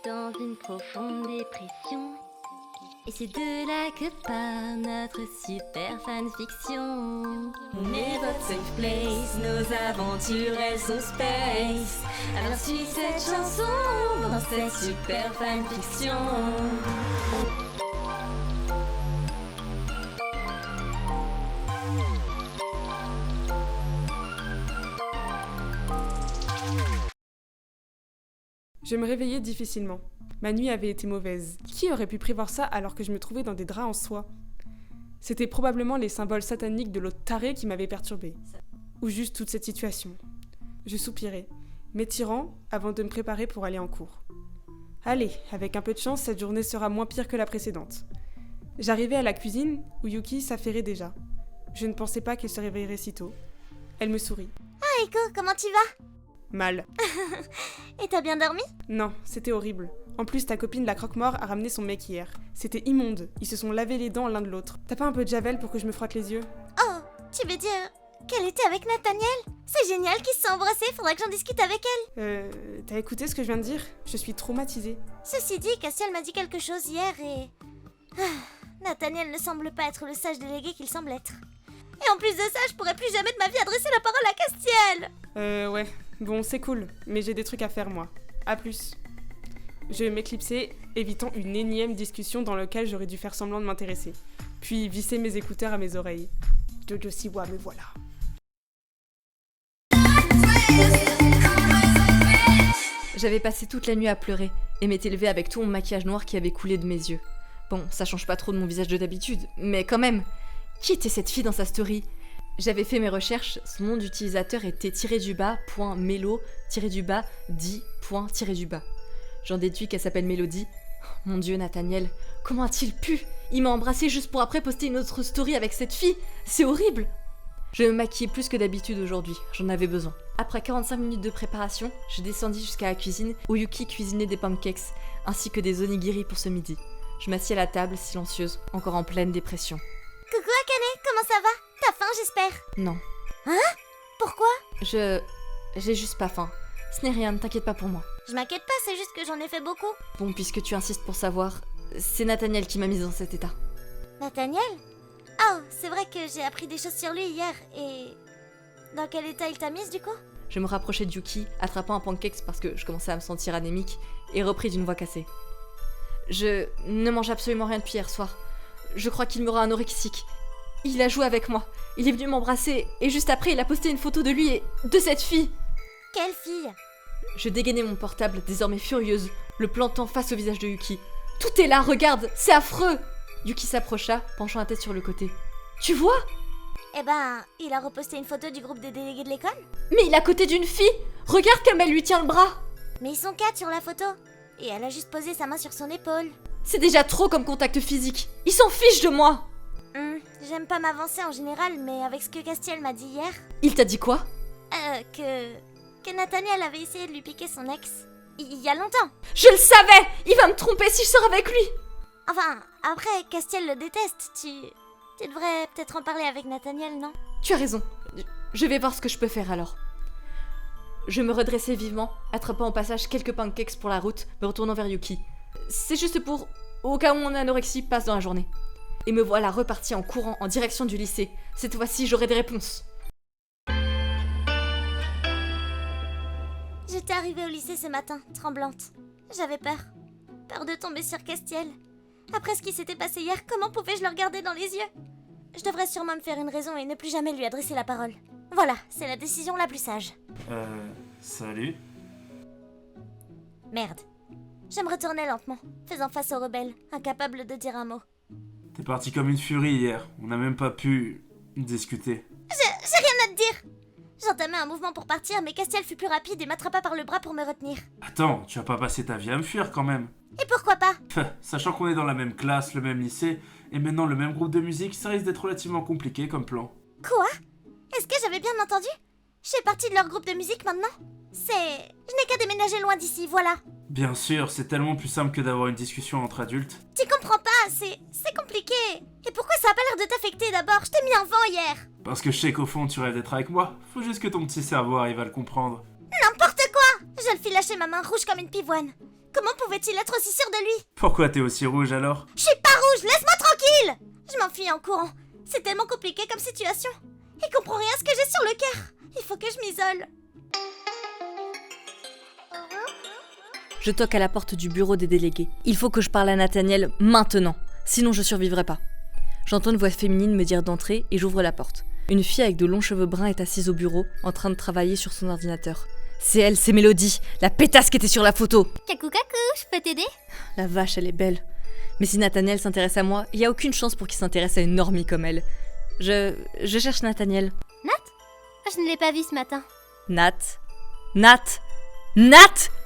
dans une profonde dépression. Et c'est de là que part notre super fanfiction. On est votre safe place, nos aventures elles sont space. Alors suis cette chanson dans cette super fanfiction. Je me réveillais difficilement. Ma nuit avait été mauvaise. Qui aurait pu prévoir ça alors que je me trouvais dans des draps en soie ? C'était probablement les symboles sataniques de l'autre taré qui m'avaient perturbée. Ou juste toute cette situation. Je soupirais, m'étirant avant de me préparer pour aller en cours. Allez, avec un peu de chance, cette journée sera moins pire que la précédente. J'arrivais à la cuisine où Yuki s'affairait déjà. Je ne pensais pas qu'elle se réveillerait si tôt. Elle me sourit. Ah Eiko, comment tu vas ? Mal. Et t'as bien dormi ? Non, c'était horrible. En plus, ta copine la croque-mort a ramené son mec hier. C'était immonde. Ils se sont lavés les dents l'un de l'autre. T'as pas un peu de javel pour que je me frotte les yeux ? Oh, tu veux dire qu'elle était avec Nathaniel ? C'est génial qu'ils se sont embrassés, faudra que j'en discute avec elle. T'as écouté ce que je viens de dire ? Je suis traumatisée. Ceci dit, Castiel m'a dit quelque chose hier et... Nathaniel ne semble pas être le sage délégué qu'il semble être. Et en plus de ça, je pourrais plus jamais de ma vie adresser la parole à Castiel. Ouais. Bon, c'est cool, mais j'ai des trucs à faire, moi. À plus. Je m'éclipsais, évitant une énième discussion dans laquelle j'aurais dû faire semblant de m'intéresser. Puis visser mes écouteurs à mes oreilles. Jojo Siwa, me voilà. J'avais passé toute la nuit à pleurer et m'étais levée avec tout mon maquillage noir qui avait coulé de mes yeux. Bon, ça change pas trop de mon visage de d'habitude, mais quand même. Qui était cette fille dans sa story ? J'avais fait mes recherches, son nom d'utilisateur était _melo_di_. J'en déduis qu'elle s'appelle Mélodie. Mon Dieu, Nathaniel, comment a-t-il pu ? Il m'a embrassée juste pour après poster une autre story avec cette fille. C'est horrible. Je me maquillais plus que d'habitude aujourd'hui, j'en avais besoin. Après 45 minutes de préparation, je descendis jusqu'à la cuisine où Yuki cuisinait des pancakes ainsi que des onigiri pour ce midi. Je m'assis à la table, silencieuse, encore en pleine dépression. Coucou Akane, comment ça va ? T'as faim, j'espère ? Non. Hein ? Pourquoi ? J'ai juste pas faim. Ce n'est rien, ne t'inquiète pas pour moi. Je m'inquiète pas, c'est juste que j'en ai fait beaucoup. Bon, puisque tu insistes pour savoir, c'est Nathaniel qui m'a mise dans cet état. Nathaniel ? Oh, c'est vrai que j'ai appris des choses sur lui hier, et... Dans quel état il t'a mise du coup ? Je me rapprochai de Yuki, attrapant un pancake parce que je commençais à me sentir anémique, et repris d'une voix cassée. Je ne mange absolument rien depuis hier soir. Je crois qu'il me rend anorexique. Il a joué avec moi. Il est venu m'embrasser et juste après il a posté une photo de lui et de cette fille. Quelle fille ? Je dégainai mon portable, désormais furieuse, le plantant face au visage de Yuki. Tout est là, regarde, c'est affreux. Yuki s'approcha, penchant la tête sur le côté. Tu vois ? Eh ben, il a reposté une photo du groupe des délégués de l'école. Mais il est à côté d'une fille. Regarde comme elle lui tient le bras. Mais ils sont 4 sur la photo. Et elle a juste posé sa main sur son épaule. C'est déjà trop comme contact physique. Il s'en fiche de moi. J'aime pas m'avancer en général, mais avec ce que Castiel m'a dit hier... Il t'a dit quoi ? Que Nathaniel avait essayé de lui piquer son ex. Il y a longtemps. Je le savais. Il va me tromper si je sors avec lui. Enfin, après, Castiel le déteste. Tu devrais peut-être en parler avec Nathaniel, non ? Tu as raison. Je vais voir ce que je peux faire alors. Je me redressai vivement, attrapant au passage quelques pancakes pour la route, me retournant vers Yuki. C'est juste pour... au cas où mon anorexie passe dans la journée. Et me voilà reparti en courant en direction du lycée. Cette fois-ci, j'aurai des réponses. J'étais arrivée au lycée ce matin, tremblante. J'avais peur. Peur de tomber sur Castiel. Après ce qui s'était passé hier, comment pouvais-je le regarder dans les yeux ? Je devrais sûrement me faire une raison et ne plus jamais lui adresser la parole. Voilà, c'est la décision la plus sage. Salut. Merde. Je me retournais lentement, faisant face aux rebelles, incapable de dire un mot. T'es parti comme une furie hier, on n'a même pas pu discuter. J'ai rien à te dire. J'entamais un mouvement pour partir, mais Castiel fut plus rapide et m'attrapa par le bras pour me retenir. Attends, tu vas pas passer ta vie à me fuir quand même. Et pourquoi pas ? Sachant qu'on est dans la même classe, le même lycée, et maintenant le même groupe de musique, ça risque d'être relativement compliqué comme plan. Quoi ? Est-ce que j'avais bien entendu ? Je fais partie de leur groupe de musique maintenant ? Je n'ai qu'à déménager loin d'ici, voilà. Bien sûr, c'est tellement plus simple que d'avoir une discussion entre adultes. Tu comprends pas, c'est compliqué. Et pourquoi ça a pas l'air de t'affecter d'abord ? Je t'ai mis un vent hier. Parce que je sais qu'au fond tu rêves d'être avec moi, faut juste que ton petit cerveau arrive à le comprendre. N'importe quoi ! Je le fis lâcher ma main rouge comme une pivoine. Comment pouvait-il être aussi sûr de lui? Pourquoi t'es aussi rouge alors? Je suis pas rouge, laisse-moi tranquille! Je m'enfuis en courant. C'est tellement compliqué comme situation. Il comprend rien à ce que j'ai sur le cœur. Il faut que je m'isole. Je toque à la porte du bureau des délégués. Il faut que je parle à Nathaniel maintenant, sinon je survivrai pas. J'entends une voix féminine me dire d'entrer et j'ouvre la porte. Une fille avec de longs cheveux bruns est assise au bureau, en train de travailler sur son ordinateur. C'est elle, c'est Mélodie, la pétasse qui était sur la photo. Coucou, je peux t'aider? La vache, elle est belle. Mais si Nathaniel s'intéresse à moi, il y a aucune chance pour qu'il s'intéresse à une normie comme elle. Je cherche Nathaniel. Je ne l'ai pas vu ce matin. Nat.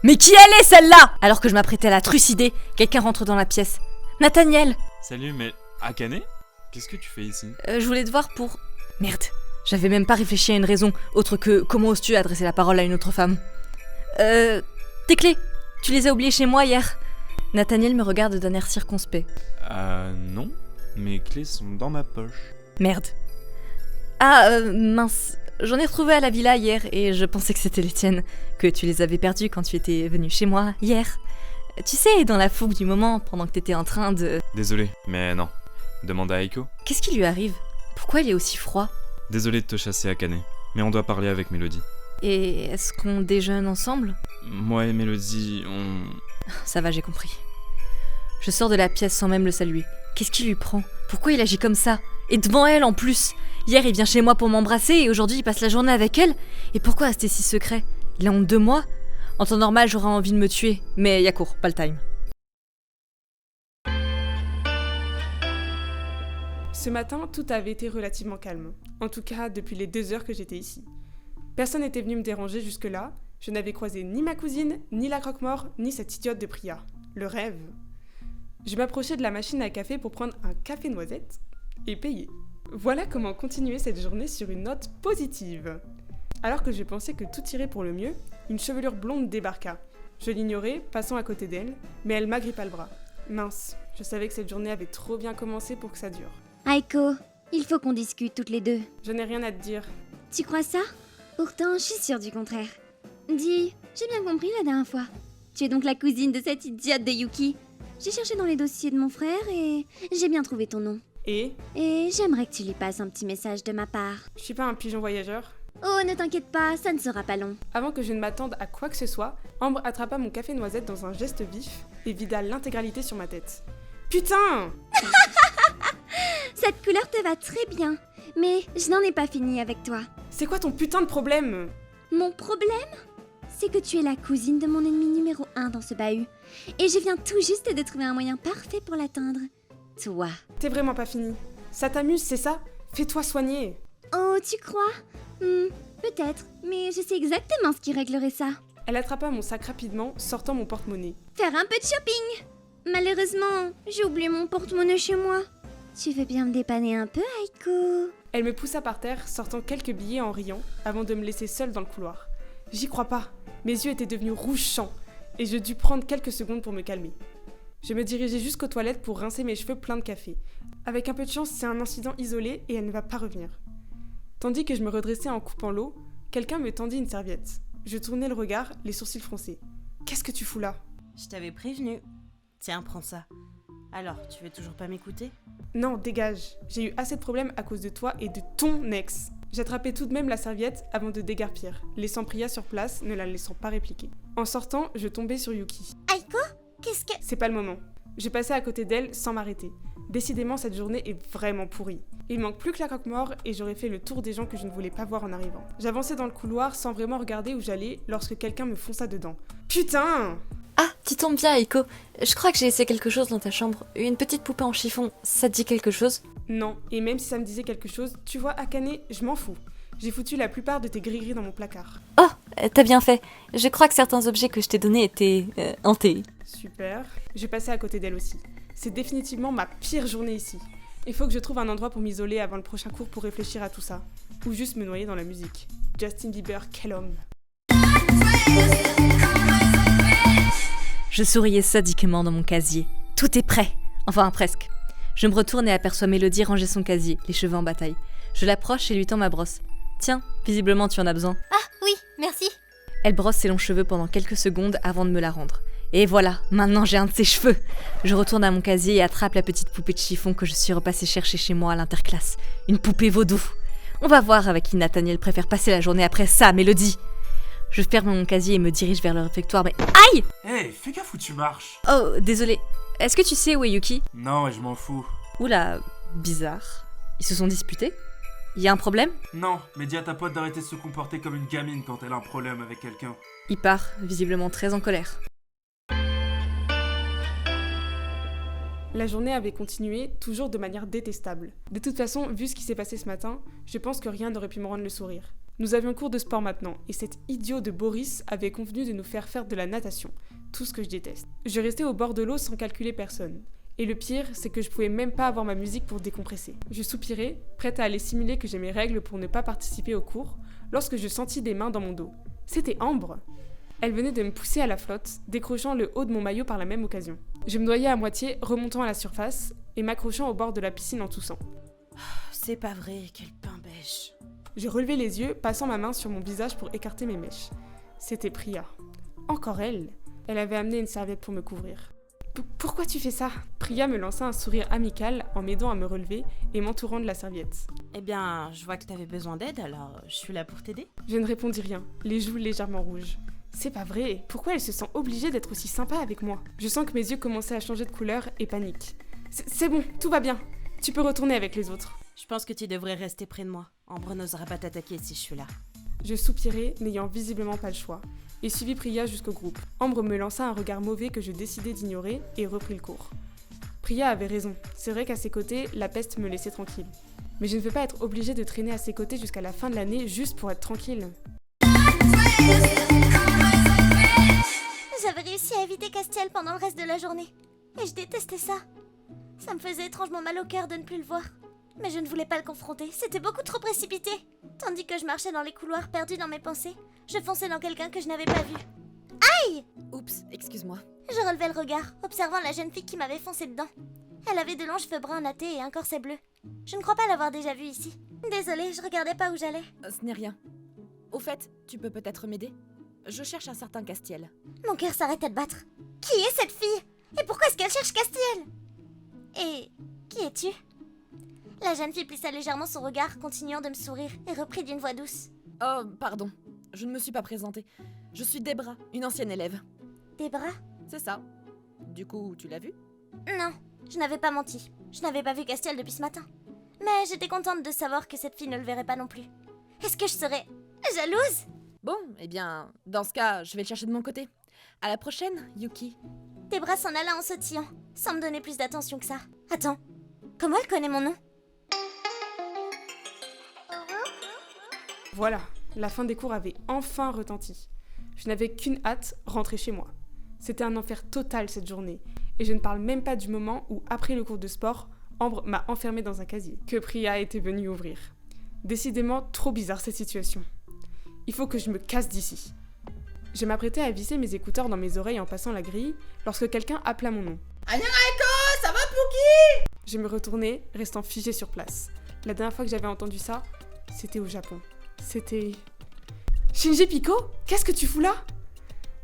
Mais qui elle est celle-là? Alors que je m'apprêtais à la trucider, quelqu'un rentre dans la pièce. Nathaniel! Salut, mais Akane? Qu'est-ce que tu fais ici? Je voulais te voir pour... Merde, j'avais même pas réfléchi à une raison, autre que comment oses-tu adresser la parole à une autre femme? Tes clés, tu les as oubliées chez moi hier. Nathaniel me regarde d'un air circonspect. Non. Mes clés sont dans ma poche. Merde. Mince. J'en ai retrouvé à la villa hier et je pensais que c'était les tiennes, que tu les avais perdues quand tu étais venu chez moi hier. Tu sais, dans la fougue du moment, pendant que t'étais en train de... Désolé, mais non. Demande à Aiko. Qu'est-ce qui lui arrive? Pourquoi il est aussi froid? Désolé de te chasser, Akane, mais on doit parler avec Mélodie. Et est-ce qu'on déjeune ensemble? Moi et Mélodie, on... Ça va, j'ai compris. Je sors de la pièce sans même le saluer. Qu'est-ce qui lui prend? Pourquoi il agit comme ça? Et devant elle en plus! Hier il vient chez moi pour m'embrasser et aujourd'hui il passe la journée avec elle? Et pourquoi rester si secret? Il a honte de moi? En temps normal j'aurais envie de me tuer, mais y'a court, pas le time. Ce matin, tout avait été relativement calme. En tout cas, depuis les 2 heures que j'étais ici. Personne n'était venu me déranger jusque-là. Je n'avais croisé ni ma cousine, ni la croque-mort, ni cette idiote de Priya. Le rêve. Je m'approchais de la machine à café pour prendre un café noisette et payer. Voilà comment continuer cette journée sur une note positive. Alors que je pensais que tout irait pour le mieux, une chevelure blonde débarqua. Je l'ignorais, passant à côté d'elle, mais elle m'agrippa le bras. Mince, je savais que cette journée avait trop bien commencé pour que ça dure. Aiko, il faut qu'on discute toutes les deux. Je n'ai rien à te dire. Tu crois ça? Pourtant, je suis sûre du contraire. Dis, j'ai bien compris la dernière fois. Tu es donc la cousine de cette idiote de Yuki. J'ai cherché dans les dossiers de mon frère et j'ai bien trouvé ton nom. Et j'aimerais que tu lui passes un petit message de ma part. je suis pas un pigeon voyageur. Oh, ne t'inquiète pas, ça ne sera pas long. Avant que je ne m'attende à quoi que ce soit, Ambre attrapa mon café noisette dans un geste vif et vida l'intégralité sur ma tête. Putain! Cette couleur te va très bien, mais je n'en ai pas fini avec toi. C'est quoi ton putain de problème? Mon problème, c'est que tu es la cousine de mon ennemi numéro 1 dans ce bahut. Et je viens tout juste de trouver un moyen parfait pour l'atteindre. Toi. T'es vraiment pas fini. Ça t'amuse, c'est ça? Fais-toi soigner. Oh, tu crois? Peut-être, mais je sais exactement ce qui réglerait ça. Elle attrapa mon sac rapidement, sortant mon porte-monnaie. Faire un peu de shopping. Malheureusement, j'ai oublié mon porte-monnaie chez moi. Tu veux bien me dépanner un peu, Aiko? Elle me poussa par terre, sortant quelques billets en riant, avant de me laisser seule dans le couloir. J'y crois pas. Mes yeux étaient devenus rouge sang, et je dus prendre quelques secondes pour me calmer. Je me dirigeais jusqu'aux toilettes pour rincer mes cheveux pleins de café. Avec un peu de chance, c'est un incident isolé et elle ne va pas revenir. Tandis que je me redressais en coupant l'eau, quelqu'un me tendit une serviette. Je tournai le regard, les sourcils froncés. Qu'est-ce que tu fous là? Je t'avais prévenu. Tiens, prends ça. Alors, tu veux toujours pas m'écouter? Non, dégage. J'ai eu assez de problèmes à cause de toi et de ton ex. J'attrapai tout de même la serviette avant de déguerpir, laissant Priya sur place, ne la laissant pas répliquer. En sortant, je tombais sur Yuki. Aiko, qu'est-ce que... C'est pas le moment. Je passais à côté d'elle sans m'arrêter. Décidément, cette journée est vraiment pourrie. Il manque plus que la croque-mort et j'aurais fait le tour des gens que je ne voulais pas voir en arrivant. J'avançais dans le couloir sans vraiment regarder où j'allais lorsque quelqu'un me fonça dedans. Putain! Ah, tu tombes bien, Aiko. Je crois que j'ai laissé quelque chose dans ta chambre. Une petite poupée en chiffon, ça te dit quelque chose? Non, et même si ça me disait quelque chose, tu vois, Akane, je m'en fous. J'ai foutu la plupart de tes gris-gris dans mon placard. Oh, t'as bien fait. Je crois que certains objets que je t'ai donnés étaient hantés. Super. Je passais à côté d'elle aussi. C'est définitivement ma pire journée ici. Il faut que je trouve un endroit pour m'isoler avant le prochain cours pour réfléchir à tout ça. Ou juste me noyer dans la musique. Justin Bieber, quel homme. Je souriais sadiquement dans mon casier. Tout est prêt. Enfin, presque. Je me retourne et aperçois Mélodie ranger son casier, les cheveux en bataille. Je l'approche et lui tends ma brosse. Tiens, visiblement tu en as besoin. Ah, oui, merci. Elle brosse ses longs cheveux pendant quelques secondes avant de me la rendre. Et voilà, maintenant j'ai un de ses cheveux. Je retourne à mon casier et attrape la petite poupée de chiffon que je suis repassée chercher chez moi à l'interclasse. Une poupée vaudou. On va voir avec qui Nathaniel préfère passer la journée après ça, Mélodie. Je ferme mon casier et me dirige vers le réfectoire, mais... Aïe! Hey, fais gaffe où tu marches. Oh, désolé. Est-ce que tu sais où est Yuki? Non, et je m'en fous. Oula, bizarre. Ils se sont disputés? Y a un problème? Non, mais dis à ta pote d'arrêter de se comporter comme une gamine quand elle a un problème avec quelqu'un. Il part, visiblement très en colère. La journée avait continué, toujours de manière détestable. De toute façon, vu ce qui s'est passé ce matin, je pense que rien n'aurait pu me rendre le sourire. Nous avions cours de sport maintenant, et cet idiot de Boris avait convenu de nous faire faire de la natation. Tout ce que je déteste. Je restais au bord de l'eau sans calculer personne. Et le pire, c'est que je pouvais même pas avoir ma musique pour décompresser. Je soupirais, prête à aller simuler que j'ai mes règles pour ne pas participer au cours, lorsque je sentis des mains dans mon dos. C'était Ambre. Elle venait de me pousser à la flotte, décrochant le haut de mon maillot par la même occasion. Je me noyais à moitié, remontant à la surface, et m'accrochant au bord de la piscine en toussant. C'est pas vrai, quel pain beige. Je relevai les yeux, passant ma main sur mon visage pour écarter mes mèches. C'était Priya. Encore elle. Elle avait amené une serviette pour me couvrir. Pourquoi tu fais ça? Priya me lança un sourire amical en m'aidant à me relever et m'entourant de la serviette. Eh bien, je vois que t'avais besoin d'aide, alors je suis là pour t'aider. Je ne répondis rien, les joues légèrement rouges. C'est pas vrai, pourquoi elle se sent obligée d'être aussi sympa avec moi? Je sens que mes yeux commençaient à changer de couleur et panique. C'est bon, tout va bien. Tu peux retourner avec les autres. Je pense que tu devrais rester près de moi. Ambre n'osera pas t'attaquer si je suis là. Je soupirai, n'ayant visiblement pas le choix, et suivis Priya jusqu'au groupe. Ambre me lança un regard mauvais que je décidai d'ignorer et reprit le cours. Priya avait raison, c'est vrai qu'à ses côtés, la peste me laissait tranquille. Mais je ne veux pas être obligée de traîner à ses côtés jusqu'à la fin de l'année juste pour être tranquille. J'avais réussi à éviter Castiel pendant le reste de la journée. Et je détestais ça. Ça me faisait étrangement mal au cœur de ne plus le voir. Mais je ne voulais pas le confronter, c'était beaucoup trop précipité. Tandis que je marchais dans les couloirs perdue dans mes pensées, je fonçais dans quelqu'un que je n'avais pas vu. Aïe! Oups, excuse-moi. Je relevai le regard, observant la jeune fille qui m'avait foncé dedans. Elle avait de longs cheveux bruns nattés et un corset bleu. Je ne crois pas l'avoir déjà vue ici. Désolée, je regardais pas où j'allais. Ce n'est rien. Au fait, tu peux peut-être m'aider? Je cherche un certain Castiel. Mon cœur s'arrêtait de battre. Qui est cette fille? Et pourquoi est-ce qu'elle cherche Castiel? Et qui es-tu? La jeune fille plissa légèrement son regard, continuant de me sourire, et reprit d'une voix douce. Oh, pardon. Je ne me suis pas présentée. Je suis Debra, une ancienne élève. Debra? C'est ça. Du coup, tu l'as vue? Non, je n'avais pas menti. Je n'avais pas vu Castiel depuis ce matin. Mais j'étais contente de savoir que cette fille ne le verrait pas non plus. Est-ce que je serais jalouse? Bon, eh bien, dans ce cas, je vais le chercher de mon côté. À la prochaine, Yuki. Debra s'en alla en sautillant, sans me donner plus d'attention que ça. Attends, comment elle connaît mon nom? Voilà, la fin des cours avait enfin retenti. Je n'avais qu'une hâte, rentrer chez moi. C'était un enfer total cette journée, et je ne parle même pas du moment où, après le cours de sport, Ambre m'a enfermée dans un casier, que Priya était venue ouvrir. Décidément trop bizarre cette situation. Il faut que je me casse d'ici. Je m'apprêtais à visser mes écouteurs dans mes oreilles en passant la grille, lorsque quelqu'un appela mon nom. Anareko, ça va Pouki? Je me retournai, restant figée sur place. La dernière fois que j'avais entendu ça, c'était au Japon. C'était... Shinji Piko? Qu'est-ce que tu fous là?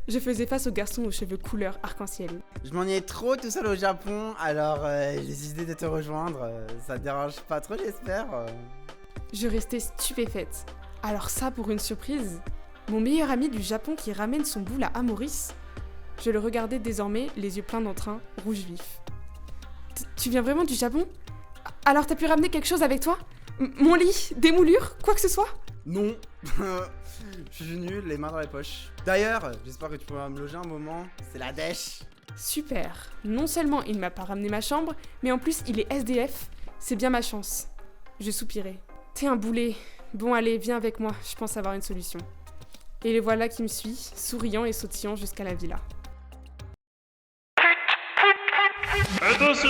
Je faisais face au garçon aux cheveux couleur arc-en-ciel. Je m'ennuyais trop tout seul au Japon, alors j'ai décidé de te rejoindre. Ça te dérange pas trop, j'espère. Je restais stupéfaite. Alors ça pour une surprise? Mon meilleur ami du Japon qui ramène son boule à Maurice? Je le regardais désormais, les yeux pleins d'entrain, rouge vif. Tu viens vraiment du Japon? Alors t'as pu ramener quelque chose avec toi? Mon lit? Des moulures? Quoi que ce soit? Non. Je suis nul, les mains dans les poches. D'ailleurs, j'espère que tu pourras me loger un moment. C'est la dèche. Super. Non seulement il m'a pas ramené ma chambre, mais en plus il est SDF. C'est bien ma chance. Je soupirai. T'es un boulet. Bon allez, viens avec moi, je pense avoir une solution. Et le voilà qui me suit, souriant et sautillant jusqu'à la villa. Attention!